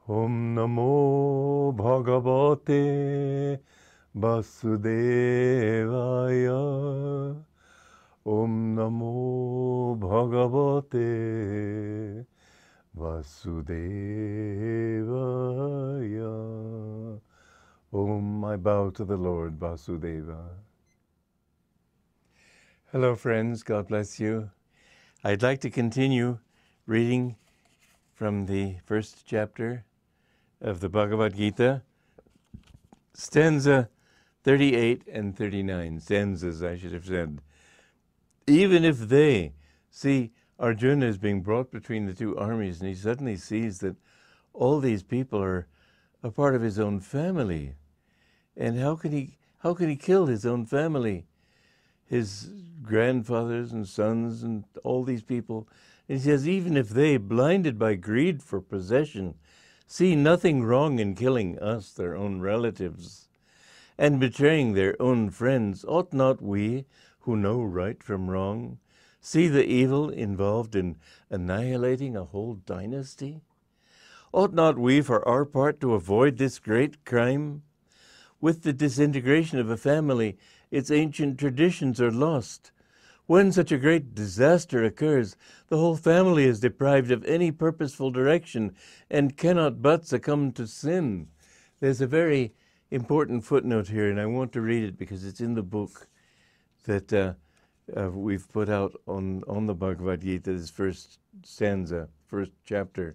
Om Namo Bhagavate Vasudevaya. Om Namo Bhagavate Vasudevaya. Om, I bow to the Lord Vasudeva. Hello friends, God bless you. I'd like to continue reading from the first chapter of the Bhagavad Gita, stanza 38 and 39, stanzas I should have said. Even if they, see, Arjuna is being brought between the two armies, and he suddenly sees that all these people are a part of his own family. And how can he kill his own family? His grandfathers and sons and all these people. And he says, even if they, blinded by greed for possession, see nothing wrong in killing us, their own relatives, and betraying their own friends, ought not we, who know right from wrong, see the evil involved in annihilating a whole dynasty? Ought not we, for our part, to avoid this great crime? With the disintegration of a family, its ancient traditions are lost. When such a great disaster occurs, the whole family is deprived of any purposeful direction and cannot but succumb to sin. There's a very important footnote here, and I want to read it because it's in the book that we've put out on the Bhagavad Gita, this first stanza, first chapter.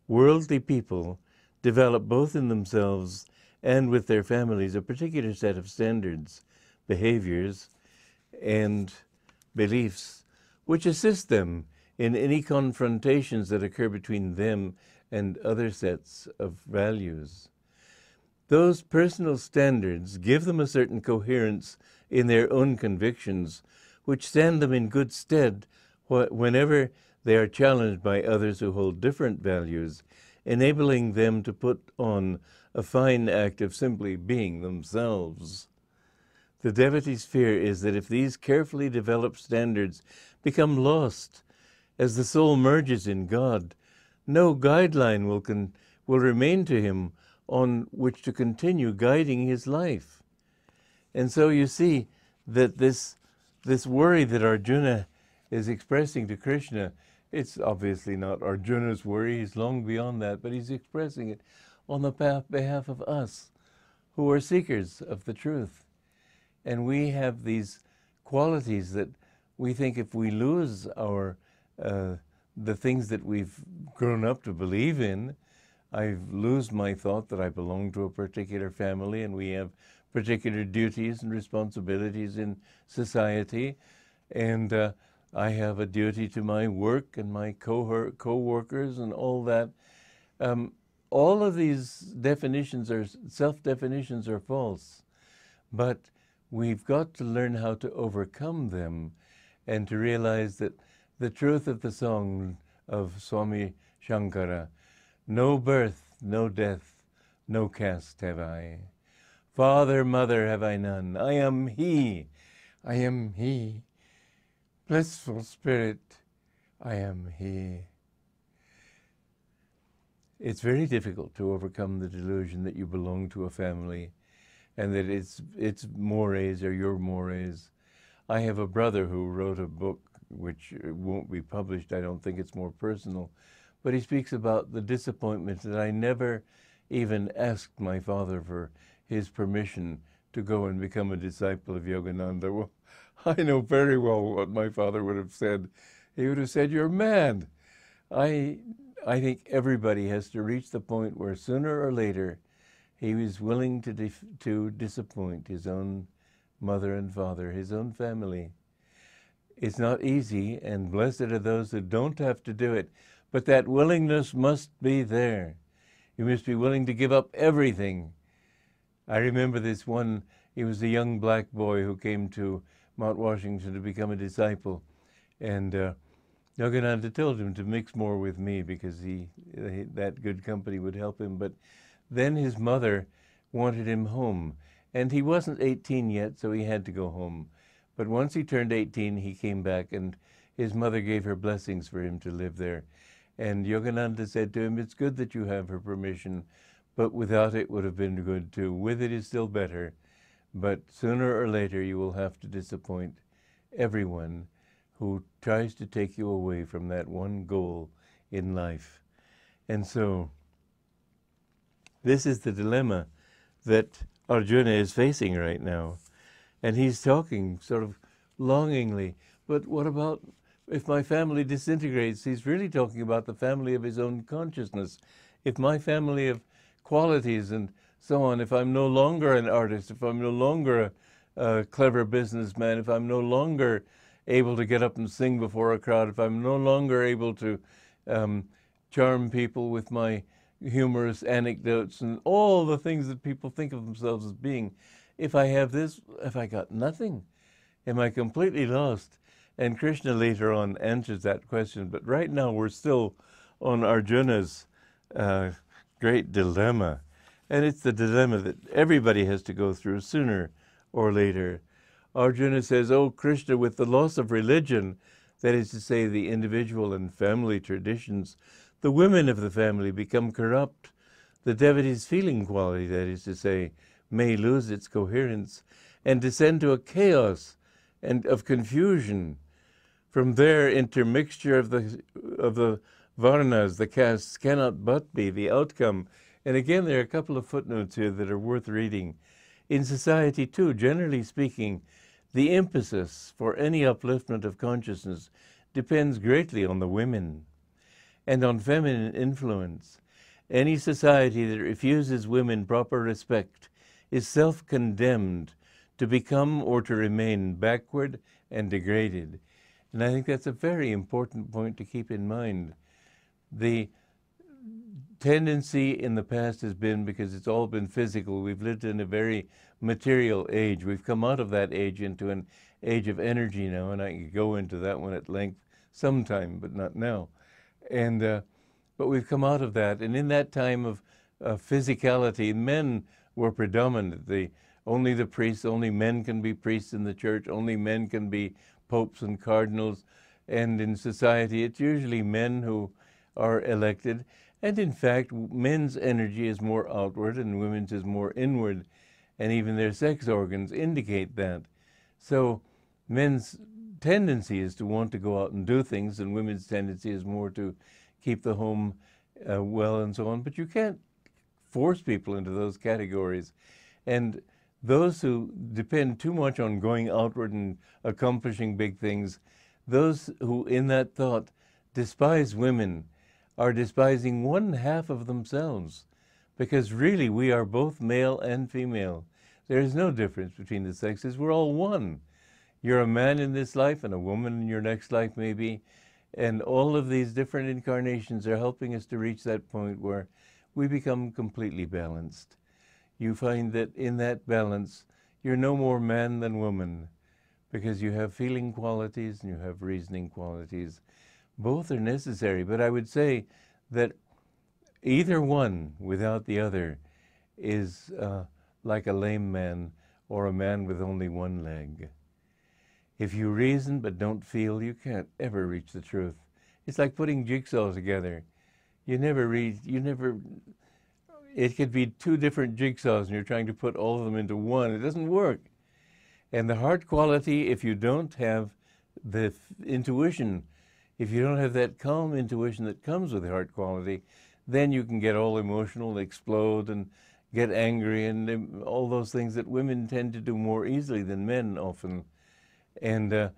Worldly people develop both in themselves and with their families a particular set of standards, behaviors, and beliefs which assist them in any confrontations that occur between them and other sets of values. Those personal standards give them a certain coherence in their own convictions, which stand them in good stead whenever they are challenged by others who hold different values, enabling them to put on a fine act of simply being themselves. The devotee's fear is that if these carefully developed standards become lost as the soul merges in God, no guideline will remain to him on which to continue guiding his life. And so you see that this worry that Arjuna is expressing to Krishna, it's obviously not Arjuna's worry, he's long beyond that, but he's expressing it on the behalf of us who are seekers of the truth. And we have these qualities that we think if we lose our the things that we've grown up to believe in, I lose my thought that I belong to a particular family and we have particular duties and responsibilities in society, and I have a duty to my work and my co-workers and all that. All of these definitions are self-definitions are false, but we've got to learn how to overcome them and to realize that the truth of the song of Swami Shankara, no birth, no death, no caste have I. Father, mother have I none. I am he. I am he. Blissful spirit, I am he. It's very difficult to overcome the delusion that you belong to a family and that it's mores or your mores. I have a brother who wrote a book which won't be published. I don't think it's more personal, but he speaks about the disappointment that I never even asked my father for his permission to go and become a disciple of Yogananda. Well, I know very well what my father would have said. He would have said, "You're mad." I think everybody has to reach the point where sooner or later he was willing to disappoint his own mother and father, his own family. It's not easy, and blessed are those who don't have to do it, but that willingness must be there. You must be willing to give up everything. I remember this one, he was a young black boy who came to Mount Washington to become a disciple, and Yogananda told him to mix more with me because that good company would help him. But then his mother wanted him home, and he wasn't 18 yet, so he had to go home. But once he turned 18, he came back, and his mother gave her blessings for him to live there. And Yogananda said to him, it's good that you have her permission, but without it would have been good too. With it is still better, but sooner or later you will have to disappoint everyone who tries to take you away from that one goal in life. And so this is the dilemma that Arjuna is facing right now. And he's talking sort of longingly, but what about if my family disintegrates? He's really talking about the family of his own consciousness. If my family of qualities and so on, if I'm no longer an artist, if I'm no longer a clever businessman, if I'm no longer able to get up and sing before a crowd, if I'm no longer able to charm people with my humorous anecdotes and all the things that people think of themselves as being, if I have this, have I got nothing? Am I completely lost? And Krishna later on answers that question, but right now we're still on Arjuna's great dilemma. And it's the dilemma that everybody has to go through sooner or later. Arjuna says, oh, Krishna, with the loss of religion, that is to say the individual and family traditions, the women of the family become corrupt. The devotee's feeling quality, that is to say, may lose its coherence and descend to a chaos and of confusion. From there, intermixture of the varnas, the castes, cannot but be the outcome. And again, there are a couple of footnotes here that are worth reading. In society, too, generally speaking, the impetus for any upliftment of consciousness depends greatly on the women and on feminine influence. Any society that refuses women proper respect is self-condemned to become or to remain backward and degraded. And I think that's a very important point to keep in mind. The tendency in the past has been, because it's all been physical, we've lived in a very material age. We've come out of that age into an age of energy now, and I can go into that one at length sometime, but not now. And but we've come out of that, and in that time of physicality, men were predominant. Only the priests, only men can be priests in the church, only men can be popes and cardinals, and in society it's usually men who are elected. And in fact, men's energy is more outward and women's is more inward, and even their sex organs indicate that. So men's tendency is to want to go out and do things, and women's tendency is more to keep the home well and so on. But you can't force people into those categories. And those who depend too much on going outward and accomplishing big things, those who in that thought despise women are despising one half of themselves, because really we are both male and female. There is no difference between the sexes. We're all one. You're a man in this life and a woman in your next life maybe, and all of these different incarnations are helping us to reach that point where we become completely balanced. You find that in that balance, you're no more man than woman, because you have feeling qualities and you have reasoning qualities. Both are necessary, but I would say that either one without the other is like a lame man or a man with only one leg. If you reason but don't feel, you can't ever reach the truth. It's like putting jigsaws together. It could be two different jigsaws and you're trying to put all of them into one. It doesn't work. And the heart quality, if you don't have the intuition, if you don't have that calm intuition that comes with heart quality, then you can get all emotional, explode, and get angry, and all those things that women tend to do more easily than men often. And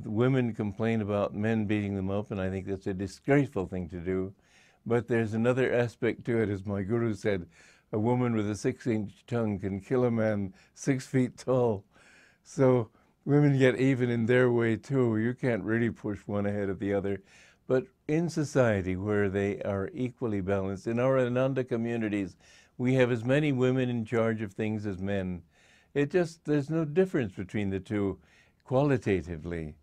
women complain about men beating them up, and I think that's a disgraceful thing to do. But there's another aspect to it, as my guru said, a woman with a 6-inch tongue can kill a man 6 feet tall. So women get even in their way too. You can't really push one ahead of the other. But in society where they are equally balanced, in our Ananda communities, we have as many women in charge of things as men. There's no difference between the two qualitatively.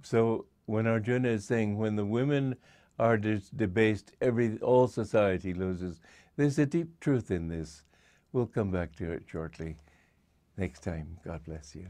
So when Arjuna is saying, when the women are debased, all society loses, there's a deep truth in this. We'll come back to it shortly. Next time. God bless you.